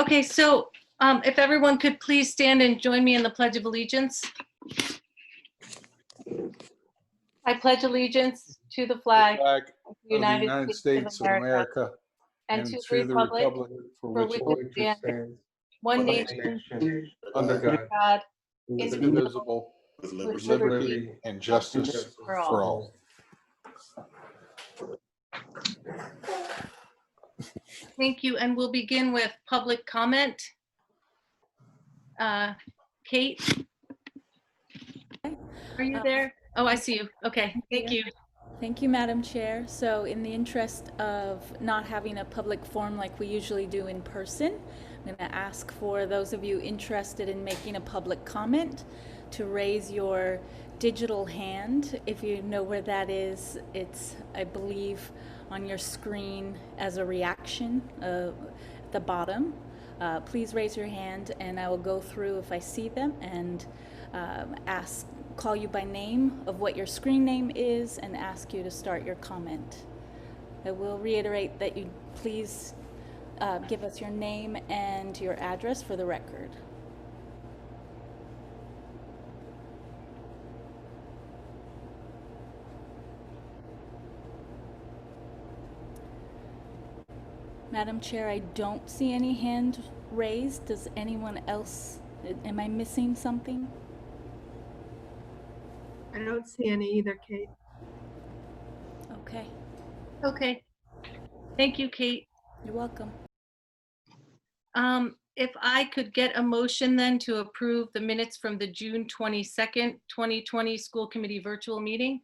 Okay, so if everyone could please stand and join me in the Pledge of Allegiance. I pledge allegiance to the flag Flag of the of the United States of America and to the republic for for which which it stands, one nation, under God, God, indivisible, with with liberty liberty and justice for for all. all. Thank you, and we'll begin with public comment. Kate? Are you there? Oh, I see you. Okay, thank you. Thank you, Madam Chair. So in the interest of not having a public forum like we usually do in person, I'm going to ask for those of you interested in making a public comment to raise your digital hand. If you know where that is, it's, I believe, on your screen as a reaction at the bottom. Please raise your hand and I will go through if I see them and call you by name of what your screen name is and ask you to start your comment. I will reiterate that you please give us your name and your address for the record. Madam Chair, I don't see any hand raised. Does anyone else, am I missing something? I don't see any either, Kate. Okay, Okay. Thank you, Kate. you're welcome. If I could get a motion then to approve the minutes from the June 22nd, 2020 school committee virtual meeting.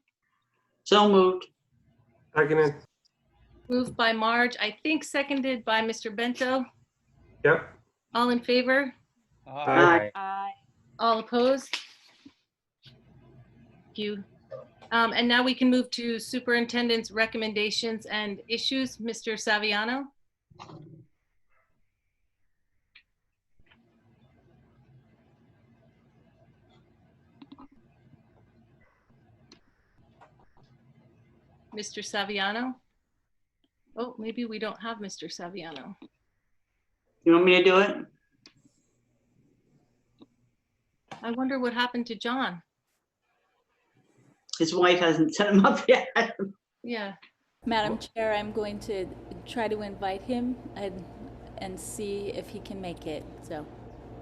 So moved. Seconded. Moved by Marge, I think seconded by Mr. Bento. Yep. All in favor? Aye. All opposed? Thank you. And now we can move to superintendent's recommendations and issues. Mr. Saviano. Mr. Saviano. Oh, maybe we don't have Mr. Saviano. You want me to do it? I wonder what happened to John. His wife hasn't set him up yet. Yeah. Madam Chair, I'm going to try to invite him and see if he can make it, so.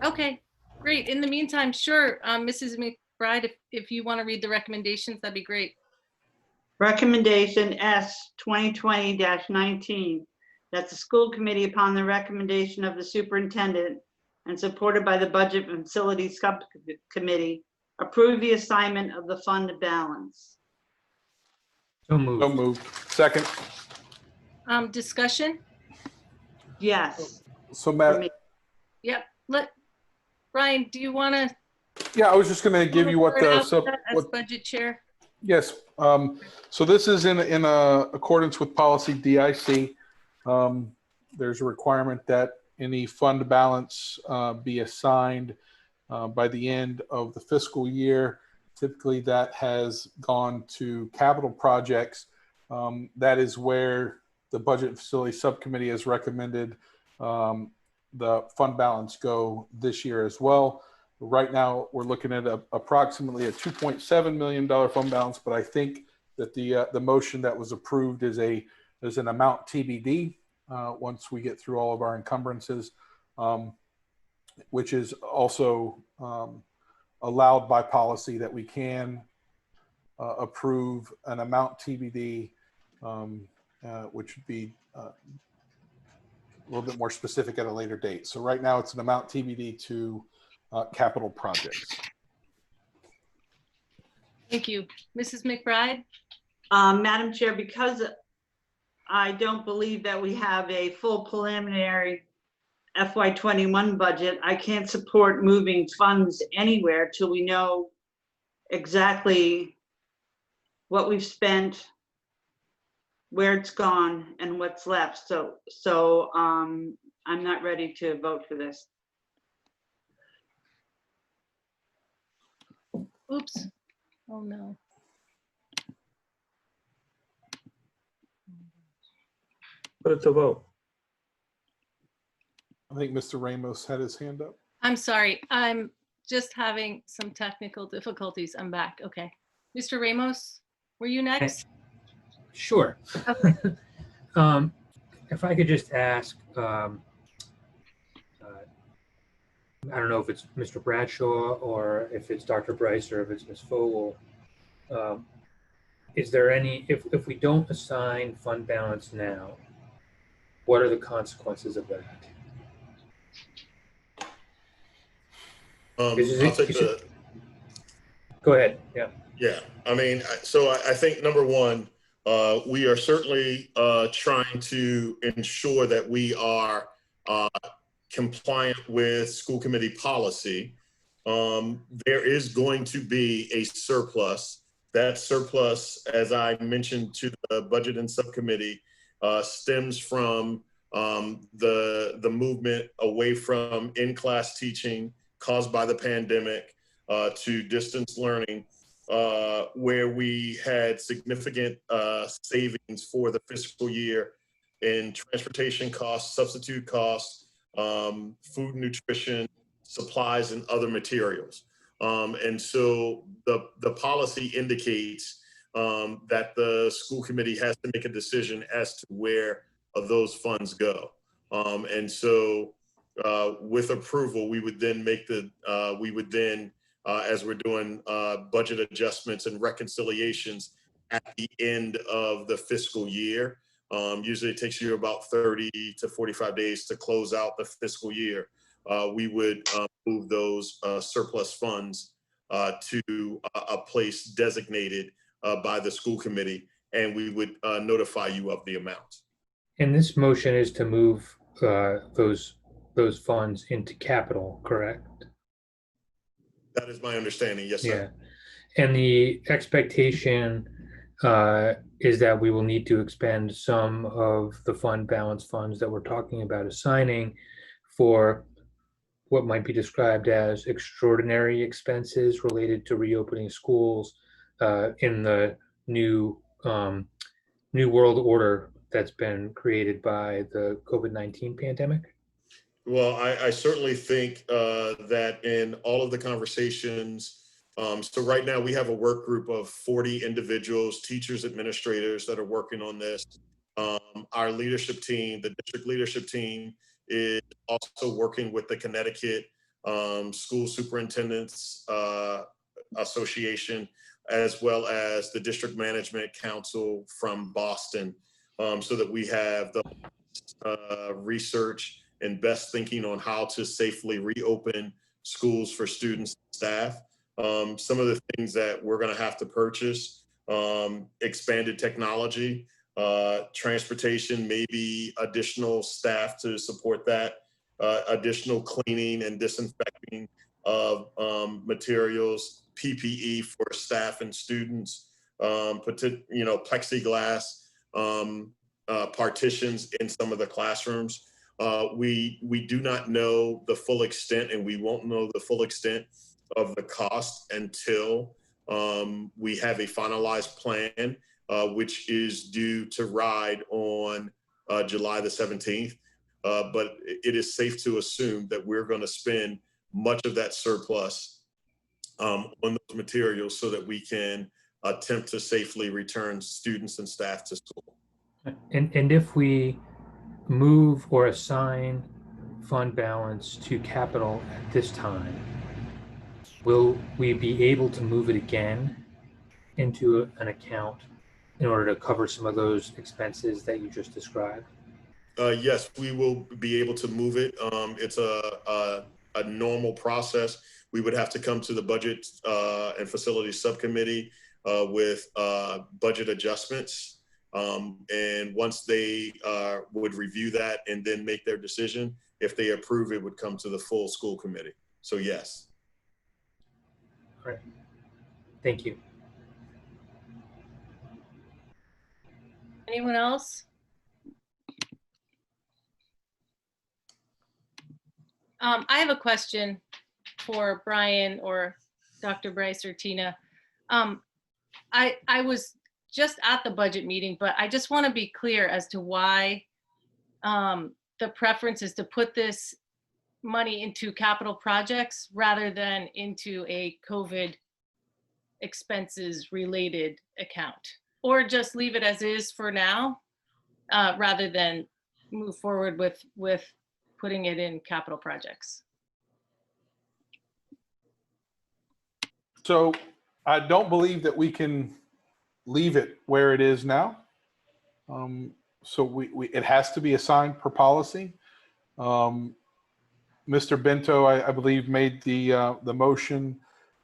Okay, great. In the meantime, sure, Mrs. McBride, if you want to read the recommendations, that'd be great. Recommendation S 2020-19, that the school committee, upon the recommendation of the superintendent and supported by the Budget and Facilities Subcommittee, approve the assignment of the fund balance. So moved. So moved. Second. Discussion? Yes. So For Matt, me. Yep. Brian, do you want to? yeah, I was just going to give you what the as budget chair. Yes. So this is in accordance with policy DIC. There's a requirement that any fund balance be assigned by the end of the fiscal year. Typically that has gone to capital projects. That is where the Budget and Facility Subcommittee has recommended the fund balance go this year as well. Right now, we're looking at approximately a $2.7 million fund balance, but I think that the motion that was approved is an amount TBD once we get through all of our encumbrances, which is also allowed by policy that we can approve an amount TBD, which would be a little bit more specific at a later date. So right now, it's an amount TBD to capital projects. Thank you. Mrs. McBride? Madam Chair, because I don't believe that we have a full preliminary FY21 budget, I can't support moving funds anywhere till we know exactly what we've spent, where it's gone, and what's left. So I'm not ready to vote for this. Oops. Oh, no. Put it to vote. I think Mr. Ramos had his hand up. I'm sorry. I'm just having some technical difficulties. I'm back. Okay. Mr. Ramos, were you next? Sure. Okay. If I could just ask, I don't know if it's Mr. Bradshaw or if it's Dr. Bryce or if it's Ms. Fogel. Is there any, if we don't assign fund balance now, what are the consequences of that? I'll Is take the, Go ahead. Yeah. yeah, I mean, so I think number one, we are certainly trying to ensure that we are compliant with school committee policy. There is going to be a surplus. That surplus, as I mentioned to the budget and subcommittee, stems from the movement away from in-class teaching caused by the pandemic to distance learning, where we had significant savings for the fiscal year in transportation costs, substitute costs, food and nutrition, supplies, and other materials. And so the policy indicates that the school committee has to make a decision as to where those funds go. And so with approval, we would then make as we're doing budget adjustments and reconciliations at the end of the fiscal year. Usually it takes you about 30 to 45 days to close out the fiscal year. We would move those surplus funds to a place designated by the school committee, and we would notify you of the amount. And this motion is to move those funds into capital, correct? That is my understanding, yes, sir. Yeah. And the expectation is that we will need to expend some of the fund balance funds that we're talking about assigning for what might be described as extraordinary expenses related to reopening schools in the new world order that's been created by the COVID-19 pandemic? Well, I certainly think that in all of the conversations, so right now we have a work group of 40 individuals, teachers, administrators that are working on this. Our leadership team, the district leadership team, is also working with the Connecticut School Superintendents Association, as well as the District Management Council from Boston, so that we have the research and best thinking on how to safely reopen schools for students and staff. Some of the things that we're going to have to purchase, expanded technology, transportation, maybe additional staff to support that, additional cleaning and disinfecting of materials, PPE for staff and students, plexiglass partitions in some of the classrooms. We do not know the full extent, and we won't know the full extent of the cost until we have a finalized plan, which is due to ride on July the 17th. But it is safe to assume that we're going to spend much of that surplus on those materials so that we can attempt to safely return students and staff to school. And if we move or assign fund balance to capital at this time, will we be able to move it again into an account in order to cover some of those expenses that you just described? Yes, we will be able to move it. It's a normal process. We would have to come to the Budget and Facilities Subcommittee with budget adjustments. And once they would review that and then make their decision, if they approve, it would come to the full school committee. So yes. All right. Thank you. Anyone else? I have a question for Brian or Dr. Bryce or Tina. I was just at the budget meeting, but I just want to be clear as to why the preference is to put this money into capital projects rather than into a COVID expenses related account, or just leave it as is for now, rather than move forward with putting it in capital projects. So I don't believe that we can leave it where it is now. So it has to be assigned per policy. Mr. Bento, I believe, made the motion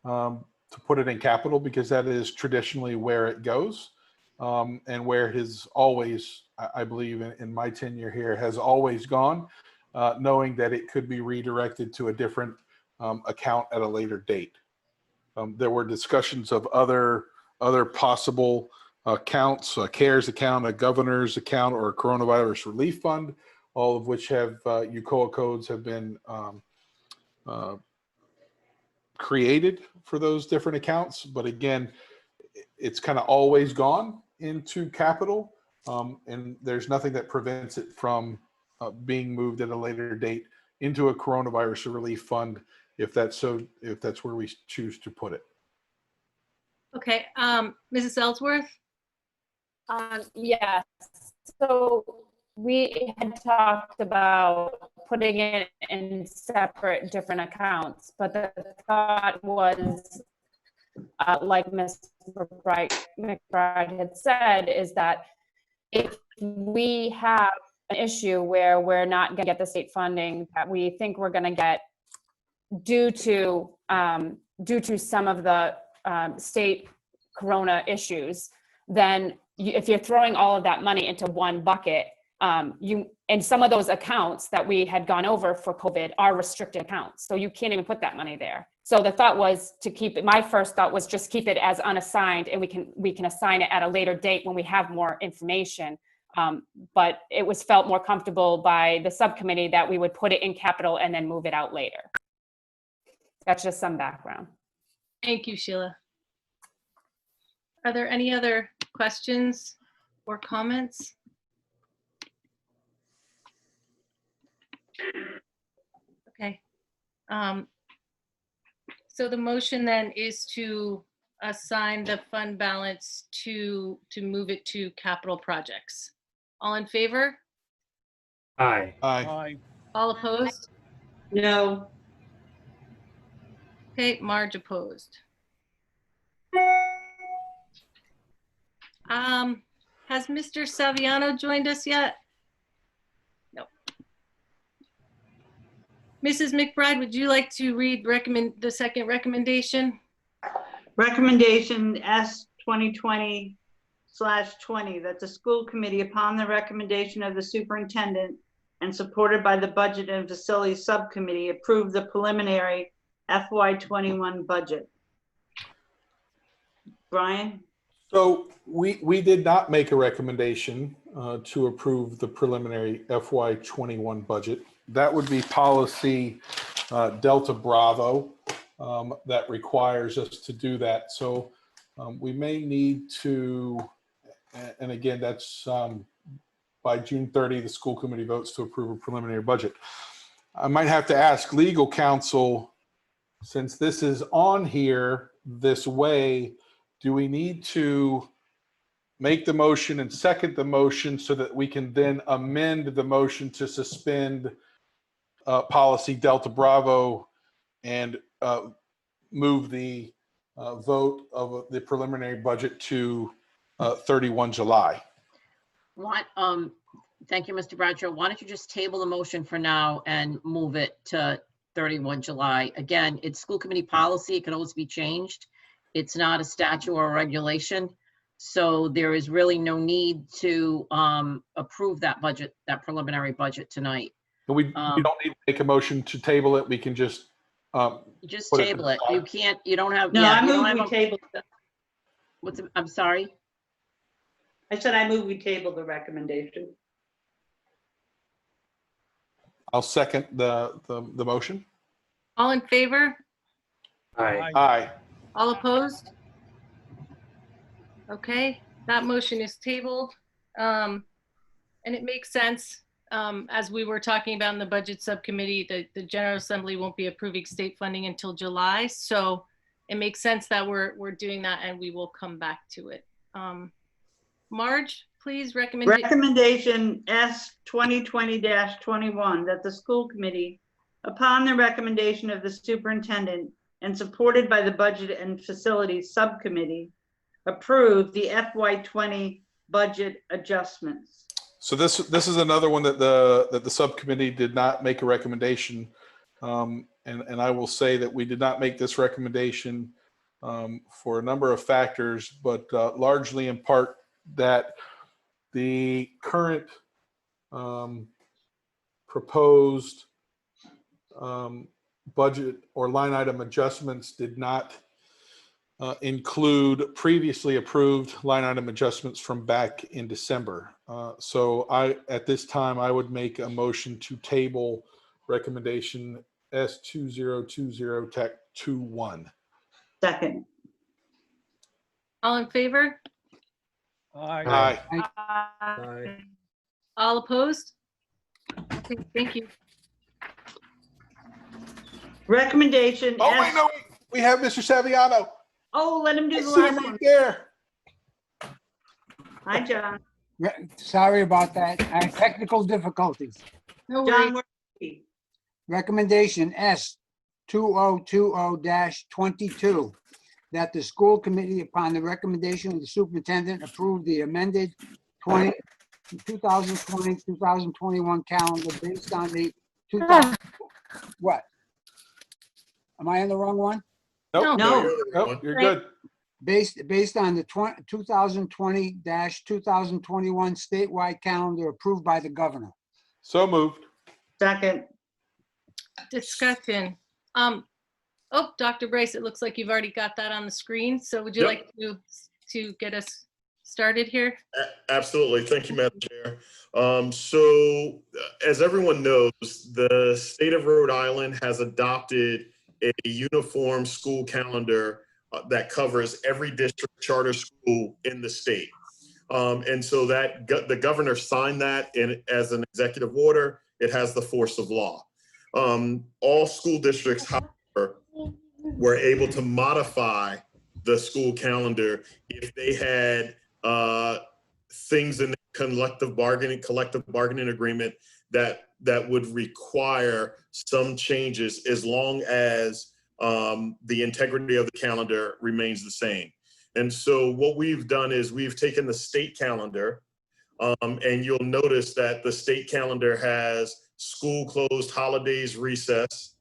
to put it in capital because that is traditionally where it goes, and where his always, I believe, in my tenure here, has always gone, knowing that it could be redirected to a different account at a later date. There were discussions of other possible accounts, a CARES account, a governor's account, or a coronavirus relief fund, all of which have UCOA codes have been created for those different accounts. But again, it's kind of always gone into capital, and there's nothing that prevents it from being moved at a later date into a coronavirus relief fund if that's where we choose to put it. Okay, Mrs. Ellsworth? Yes. So we had talked about putting it in separate different accounts, but the thought was, like Ms. McBride had said, is that if we have an issue where we're not going to get the state funding that we think we're going to get due to some of the state corona issues, then if you're throwing all of that money into one bucket, and some of those accounts that we had gone over for COVID are restricted accounts, so you can't even put that money there. So the thought was to keep it. My first thought was just keep it as unassigned, and we can assign it at a later date when we have more information. But it was felt more comfortable by the subcommittee that we would put it in capital and then move it out later. That's just some background. Thank you, Sheila. Are there any other questions or comments? Okay. So the motion then is to assign the fund balance to move it to capital projects. All in favor? Aye. Aye. All opposed? No. Okay, Marge opposed. Has Mr. Saviano joined us yet? No. Mrs. McBride, would you like to read the second recommendation? Recommendation S 2020/20, that the school committee, upon the recommendation of the superintendent and supported by the budget and facilities subcommittee, approve the preliminary FY21 budget. Brian? So we did not make a recommendation to approve the preliminary FY21 budget. That would be policy Delta Bravo that requires us to do that. So we may need to, and again, that's by June 30, the school committee votes to approve a preliminary budget. I might have to ask legal counsel, since this is on here this way, do we need to make the motion and second the motion so that we can then amend the motion to suspend policy Delta Bravo and move the vote of the preliminary budget to 31 July? Thank you, Mr. Bradshaw. Why don't you just table the motion for now and move it to 31 July? Again, it's school committee policy. It can always be changed. It's not a statute or a regulation. So there is really no need to approve that budget, that preliminary budget tonight. We don't need to make a motion to table it. We can just table it. You can't, you don't have. No, yeah, I you don't move have we a- table. I'm sorry. I said I move we table the recommendation. I'll second the motion. All in favor? Aye. Aye. All opposed? Okay, that motion is tabled. And it makes sense. as we were talking about in the budget subcommittee, the General Assembly won't be approving state funding until July. So it makes sense that we're doing that, and we will come back to it. Marge, please recommend. Recommendation S 2020-21, that the school committee, upon the recommendation of the superintendent and supported by the budget and facilities subcommittee, approve the FY20 budget adjustments. So this is another one that the subcommittee did not make a recommendation. And I will say that we did not make this recommendation for a number of factors, but largely in part that the current proposed budget or line item adjustments did not include previously approved line item adjustments from back in December. So at this time, I would make a motion to table recommendation S2020 Tech 21. Second. All in favor? Aye. Aye. All opposed? Okay, thank you. Recommendation Oh, S. wait, no, we have Mr. Saviano. Oh, let him do I the see him last right one. there. Hi, John. Sorry about that. I have technical difficulties. No John, worries. where are you? Recommendation S 2020-22, that the school committee, upon the recommendation of the superintendent, approve the amended 2020-2021 calendar based on the 2000. What? Am I on the wrong one? Nope. No. Nope, you're good. Based on the 2020-2021 statewide calendar approved by the governor. So moved. Second. Discussion. Oh, Dr. Bryce, it looks like you've already got that on the screen. So would you Yep. like to get us started here? Absolutely. Thank you, Madam Chair. So as everyone knows, the state of Rhode Island has adopted a uniform school calendar that covers every district charter school in the state. And so that the governor signed that as an executive order. It has the force of law. All school districts, however, were able to modify the school calendar if they had things in the collective bargaining agreement that would require some changes, as long as the integrity of the calendar remains the same. And so what we've done is we've taken the state calendar, and you'll notice that the state calendar has school closed, holidays, recess.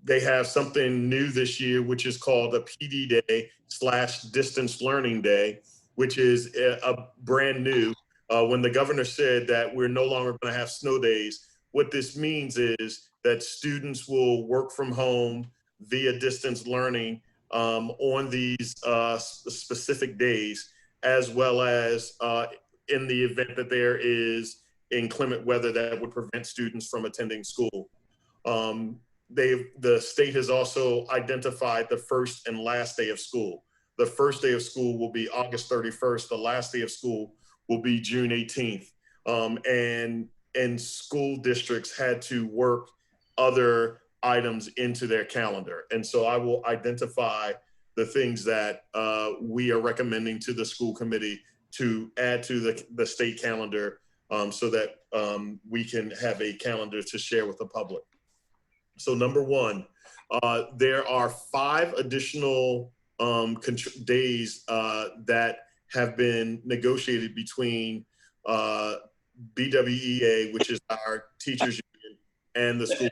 They have something new this year, which is called a PD Day / distance learning day, which is a brand new. When the governor said that we're no longer going to have snow days, what this means is that students will work from home via distance learning on these specific days, as well as in the event that there is inclement weather that would prevent students from attending school. The state has also identified the first and last day of school. The first day of school will be August 31st. The last day of school will be June 18th. And school districts had to work other items into their calendar. And so I will identify the things that we are recommending to the school committee to add to the state calendar, so that we can have a calendar to share with the public. So number one, there are 5 additional days that have been negotiated between BWEA, which is our teachers union, and the school.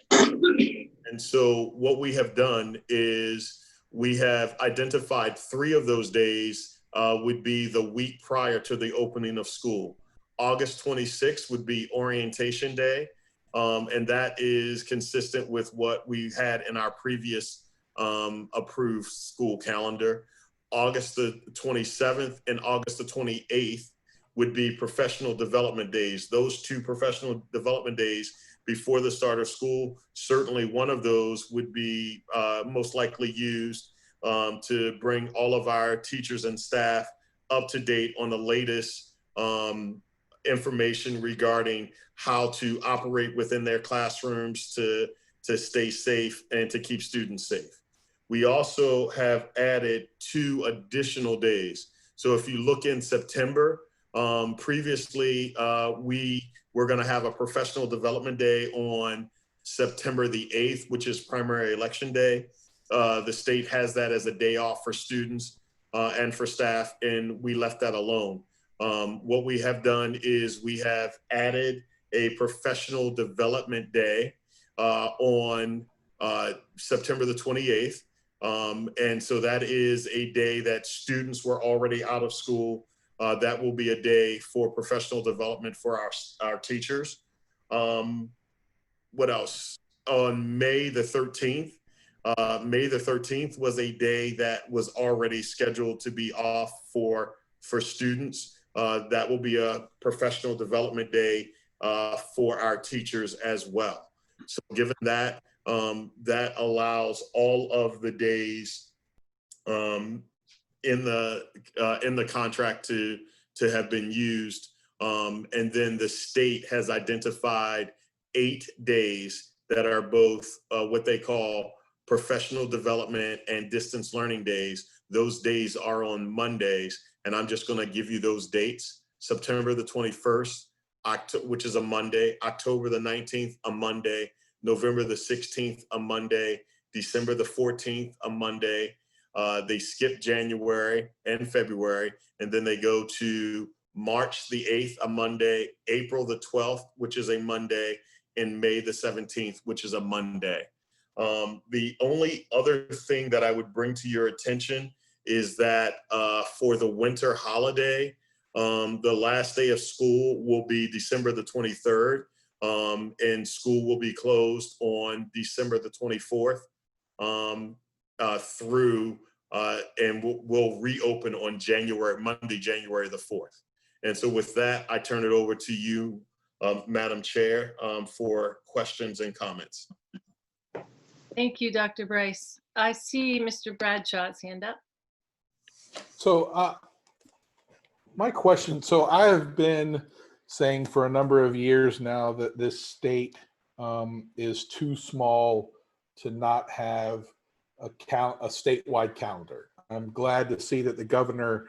And so what we have done is we have identified 3 of those days would be the week prior to the opening of school. August 26th would be orientation day. And that is consistent with what we had in our previous approved school calendar. August the 27th and August the 28th would be professional development days. Those 2 professional development days before the start of school, certainly one of those would be most likely used to bring all of our teachers and staff up to date on the latest information regarding how to operate within their classrooms to stay safe and to keep students safe. We also have added 2 additional days. So if you look in September, previously we were going to have a professional development day on September the 8th, which is primary election day. The state has that as a day off for students and for staff, and we left that alone. What we have done is we have added a professional development day on September the 28th. And so that is a day that students were already out of school. That will be a day for professional development for our teachers. What else? On May the 13th, May the 13th was a day that was already scheduled to be off for students. That will be a professional development day for our teachers as well. So given that, that allows all of the days in the contract to have been used. And then the state has identified 8 days that are both what they call professional development and distance learning days. Those days are on Mondays, and I'm just going to give you those dates. September the 21st, which is a Monday, October the 19th, a Monday, November the 16th, a Monday, December the 14th, a Monday. They skip January and February, and then they go to March the 8th, a Monday, April the 12th, which is a Monday, and May the 17th, which is a Monday. The only other thing that I would bring to your attention is that for the winter holiday, the last day of school will be December the 23rd, and school will be closed on December the 24th through, and we'll reopen on Monday, January the 4th. And so with that, I turn it over to you, Madam Chair, for questions and comments. Thank you, Dr. Bryce. I see Mr. Bradshaw's hand up. So my question, so I have been saying for a number of years now that this state is too small to not have a statewide calendar. I'm glad to see that the governor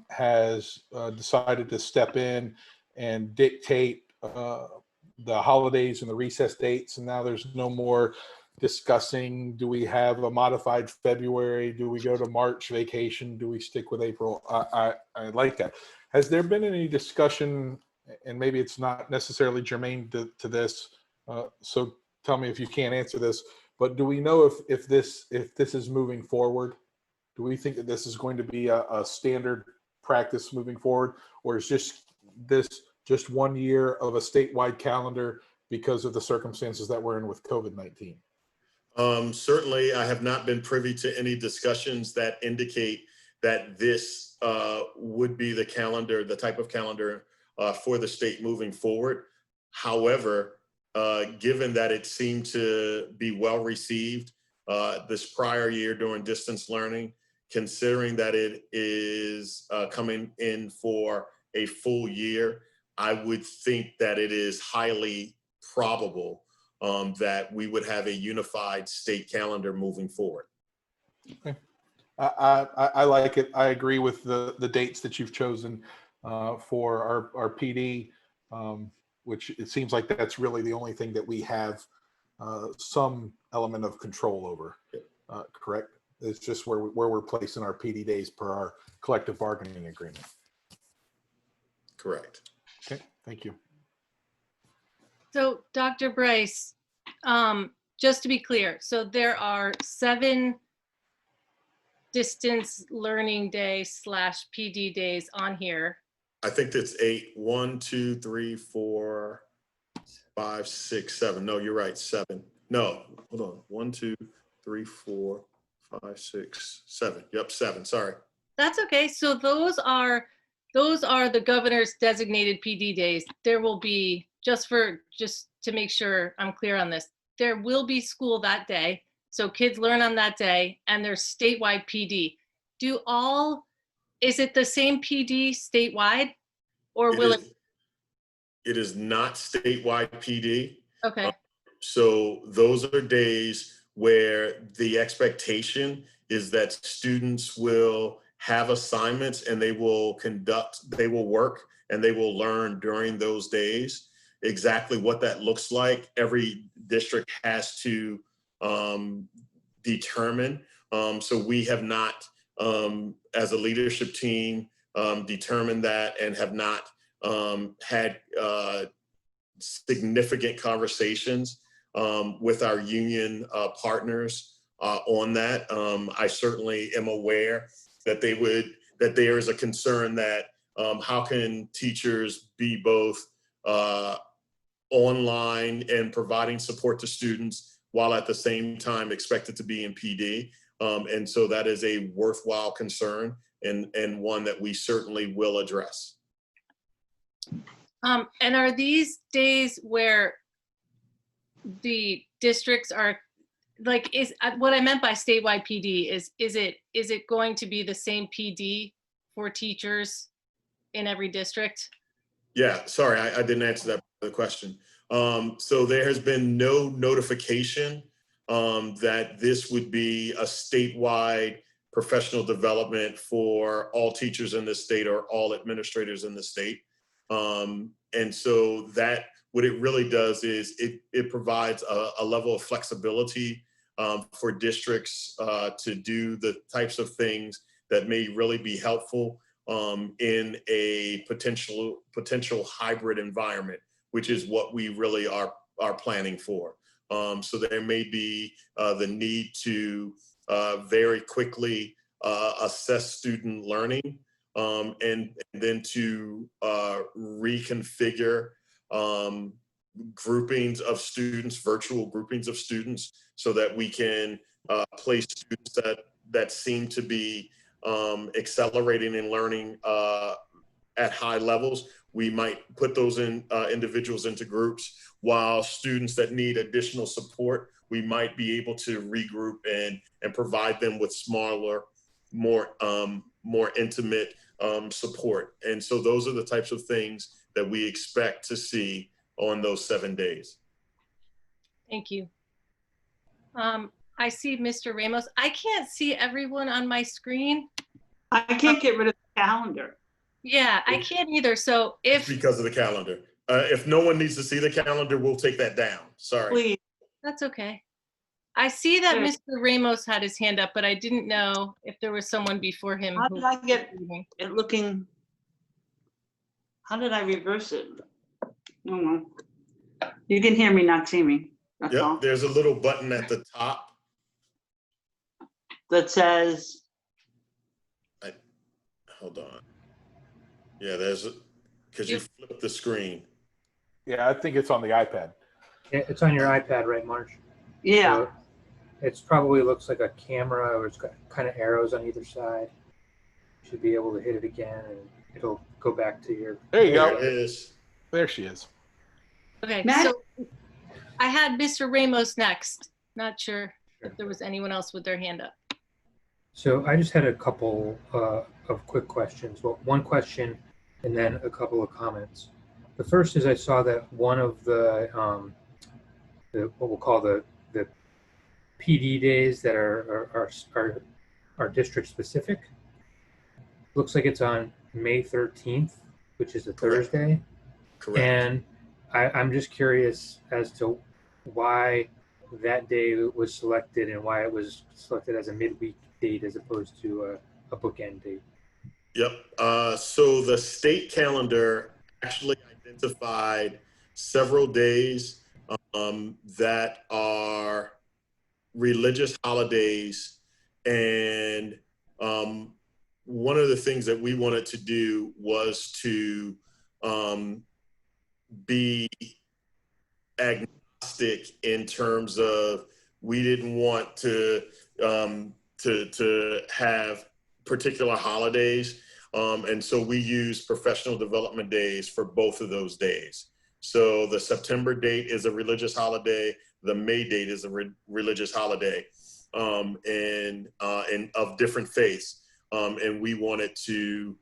has decided to step in and dictate the holidays and the recess dates, and now there's no more discussing, do we have a modified February? Do we go to March vacation? Do we stick with April? I like that. Has there been any discussion, and maybe it's not necessarily germane to this, so tell me if you can't answer this, but do we know if this is moving forward? Do we think that this is going to be a standard practice moving forward, or is this just 1 year of a statewide calendar because of the circumstances that we're in with COVID-19? Certainly, I have not been privy to any discussions that indicate that this would be the calendar, the type of calendar for the state moving forward. However, given that it seemed to be well received this prior year during distance learning, considering that it is coming in for a full year, I would think that it is highly probable that we would have a unified state calendar moving forward. Okay. I like it. I agree with the dates that you've chosen for our PD, which it seems like that's really the only thing that we have some element of control over. Correct? It's just where we're placing our PD days per our collective bargaining agreement. Correct. Okay, thank you. So Dr. Bryce, just to be clear, so there are 7 distance learning days / PD days on here. I think that's 8. 1, 2, 3, 4, 5, 6, 7. No, you're right. 7. No, hold on. 1, 2, 3, 4, 5, 6, 7. Yep, 7. Sorry. That's okay. So those are the governor's designated PD days. There will be, just to make sure I'm clear on this, there will be school that day. So kids learn on that day, and there's statewide PD. Is it the same PD statewide, or will it? It is not statewide PD. Okay. So those are days where the expectation is that students will have assignments and they will work and they will learn during those days. Exactly what that looks like, every district has to determine. So we have not, as a leadership team, determined that and have not had significant conversations with our union partners on that. I certainly am aware that there is a concern that how can teachers be both online and providing support to students while at the same time expected to be in PD. And so that is a worthwhile concern and one that we certainly will address. And are these days where the districts are like, is what I meant by statewide PD is it going to be the same PD for teachers in every district? Yeah, sorry, I didn't answer that part of the question. So there has been no notification that this would be a statewide professional development for all teachers in the state or all administrators in the state. And so that what it really does is it provides a level of flexibility for districts to do the types of things that may really be helpful in a potential hybrid environment, which is what we really are planning for. So there may be the need to very quickly assess student learning and then to reconfigure groupings of students, virtual groupings of students, so that we can place students that seem to be accelerating and learning at high levels. We might put those individuals into groups, while students that need additional support, we might be able to regroup and provide them with smaller, more intimate support. And so those are the types of things that we expect to see on those 7 days. Thank you. I see Mr. Ramos. I can't see everyone on my screen. I can't get rid of the calendar. Yeah, I can't either. So It's if because of the calendar. If no one needs to see the calendar, we'll take that down. Sorry. Please, that's okay. I see that Sure. Mr. Ramos had his hand up, but I didn't know if there was someone before him. how who did I get was leaving. it looking? How did I reverse it? Oh, well. You can hear me, not see me. That's all. Yep, there's a little button at the top. That says, Hold on. Yeah, because you flip the screen. Yeah, I think it's on the iPad. Yeah, it's on your iPad, right, Marge? yeah. So it's probably looks like a camera, or it's got kind of arrows on either side. You should be able to hit it again, and it'll go back to your. There you There go. it is. There she is. Okay, Matt? so I had Mr. Ramos next. Not sure if there was anyone else with their hand up. So I just had a couple of quick questions. Well, one question and then a couple of comments. The first is I saw that one of the what we'll call the PD days that are district specific. Looks like it's on May 13th, which is a Correct. Thursday. Correct. And I'm just curious as to why that day was selected and why it was selected as a midweek date as opposed to a bookend date. Yep. So the state calendar actually identified several days that are religious holidays. And one of the things that we wanted to do was to be agnostic in terms of we didn't want to have particular holidays. And so we use professional development days for both of those days. So the September date is a religious holiday. The May date is a religious holiday, and of different faiths. And we wanted to,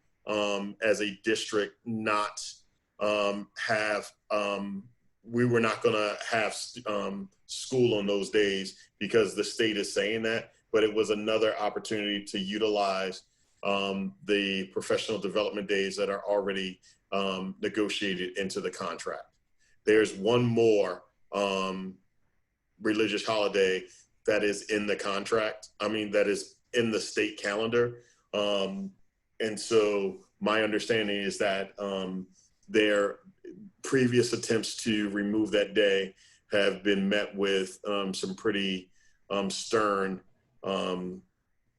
as a district, not we were not going to have school on those days because the state is saying that, but it was another opportunity to utilize the professional development days that are already negotiated into the contract. There's one more religious holiday that is in the contract. I mean, that is in the state calendar. And so my understanding is that their previous attempts to remove that day have been met with some pretty stern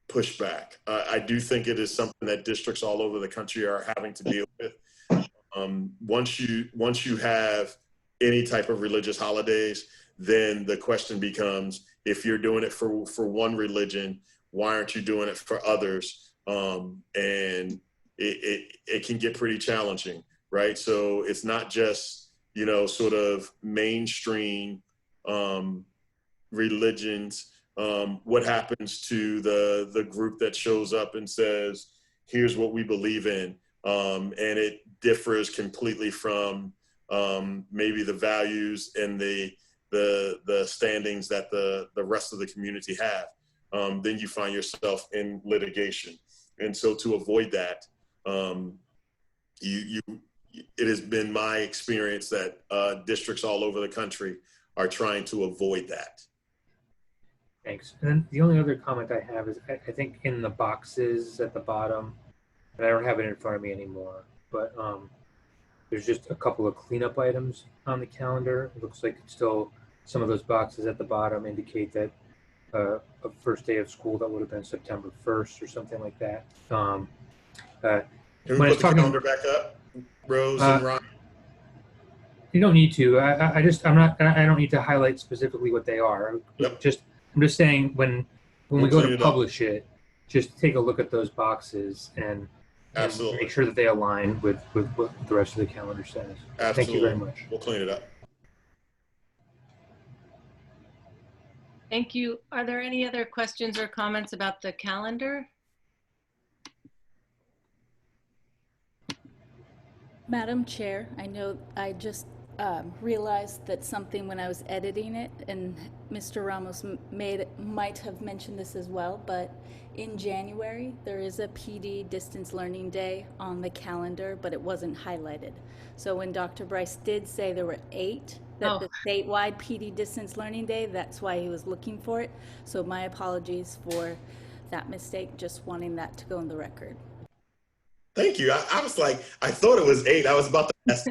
pushback. I do think it is something that districts all over the country are having to deal with. Once you have any type of religious holidays, then the question becomes, if you're doing it for one religion, why aren't you doing it for others? And it can get pretty challenging, right? So it's not just, you know, sort of mainstream religions. What happens to the group that shows up and says, here's what we believe in, and it differs completely from maybe the values and the standings that the rest of the community have, then you find yourself in litigation. And so to avoid that, it has been my experience that districts all over the country are trying to avoid that. Thanks. And then the only other comment I have is I think in the boxes at the bottom, and I don't have it in front of me anymore, but there's just a couple of cleanup items on the calendar. It looks like it's still, some of those boxes at the bottom indicate that a first day of school that would have been September 1st or something like that. Can we put the calendar back up, Rose and Ryan? You don't need to. I don't need to highlight specifically what they are. Yep. I'm just saying when we We'll go clean to it up. publish it, just take a look at those boxes and Absolutely. make sure that they align with what the rest of the calendar says. Absolutely. Thank you very much. We'll clean it up. Thank you. Are there any other questions or comments about the calendar? Madam Chair, I know I just realized that something when I was editing it, and Mr. Ramos might have mentioned this as well, but in January, there is a PD Distance Learning Day on the calendar, but it wasn't highlighted. So when Dr. Bryce did say there were 8, that the statewide PD Distance Learning Day, that's why he was looking for it. So my apologies for that mistake, just wanting that to go in the record. Thank you. I was like, I thought it was 8. I was about to ask.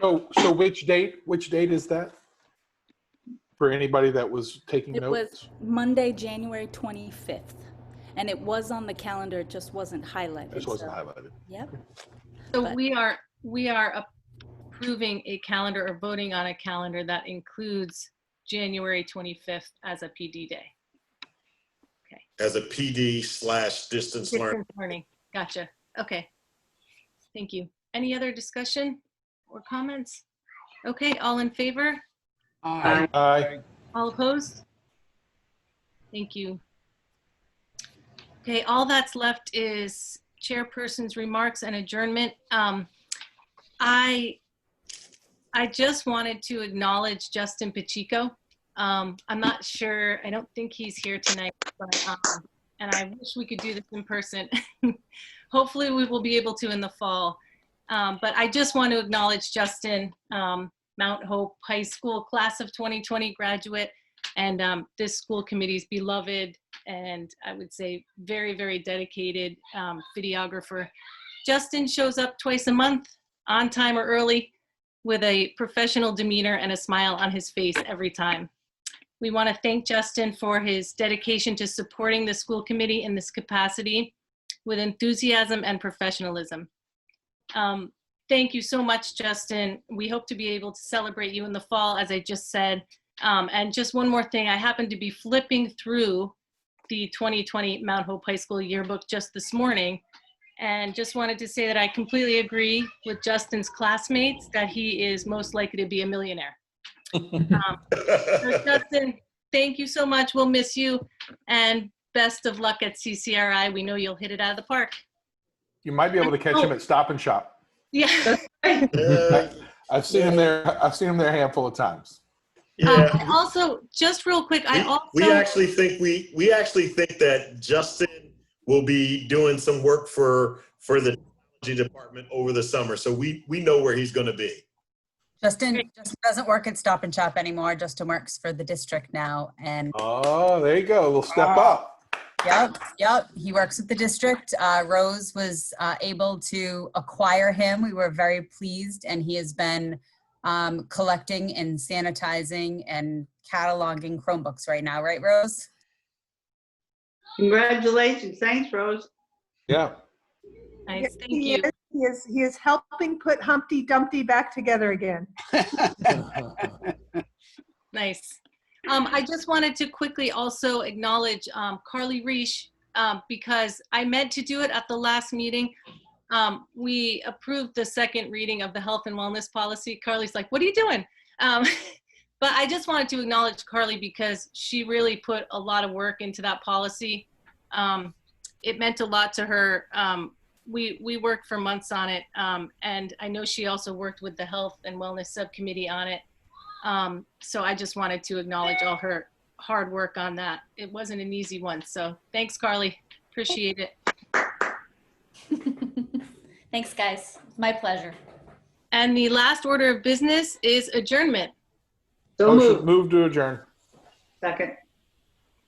So which date is that? For anybody that was taking It notes? was Monday, January 25th. And it was on the calendar, it just wasn't highlighted. This wasn't highlighted. Yep. So But- we are approving a calendar or voting on a calendar that includes January 25th as a PD day. As a PD/distance learning. Distance learning. Gotcha. Okay. Thank you. Any other discussion or comments? Okay, all in favor? Aye. Aye. All opposed? Thank you. Okay, all that's left is chairperson's remarks and adjournment. I just wanted to acknowledge Justin Pacheco. I'm not sure, I don't think he's here tonight, but, and I wish we could do this in person. Hopefully we will be able to in the fall. But I just want to acknowledge Justin, Mount Hope High School class of 2020 graduate, and this school committee's beloved and I would say very, very dedicated videographer. Justin shows up twice a month, on time or early, with a professional demeanor and a smile on his face every time. We want to thank Justin for his dedication to supporting the school committee in this capacity with enthusiasm and professionalism. Thank you so much, Justin. We hope to be able to celebrate you in the fall, as I just said. And just one more thing, I happened to be flipping through the 2020 Mount Hope High School yearbook just this morning, and just wanted to say that I completely agree with Justin's classmates that he is most likely to be a millionaire. So Justin, thank you so much. We'll miss you, and best of luck at CCRI. We know you'll hit it out of the park. You might be able to catch him at Stop and Shop. Yeah. Uh, I've seen him there. I've seen him there a handful of times. Yeah. I also, just real quick, I We also, actually think that Justin will be doing some work for the technology department over the summer. So we know where he's going to be. Justin doesn't work at Stop and Shop anymore. Justin works for the district now. And Oh, there you go. A little step Ah. up. yep. He works at the district. Rose was able to acquire him. We were very pleased, and he has been collecting and sanitizing and cataloging Chromebooks right now. Right, Rose? Congratulations. Thanks, Rose. Yeah. nice, thank He you. he is helping put Humpty Dumpty back together again. Nice. I just wanted to quickly also acknowledge Carly Reich, because I meant to do it at the last meeting. We approved the second reading of the health and wellness policy. Carly's like, what are you doing? But I just wanted to acknowledge Carly because she really put a lot of work into that policy. It meant a lot to her. We worked for months on it. And I know she also worked with the health and wellness subcommittee on it. So I just wanted to acknowledge all her hard work on that. It wasn't an easy one. So thanks, Carly. Appreciate it. Thanks, guys. My pleasure. And the last order of business is adjournment. So Motion, moved. move to adjourn. Second.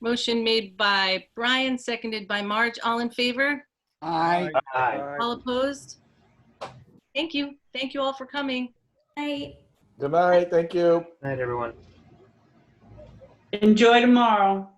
Motion made by Brian, seconded by Marge. All in favor? Aye. All opposed? Thank you. Thank you all for coming. Night. Good night. Thank you. Night, everyone. Enjoy tomorrow.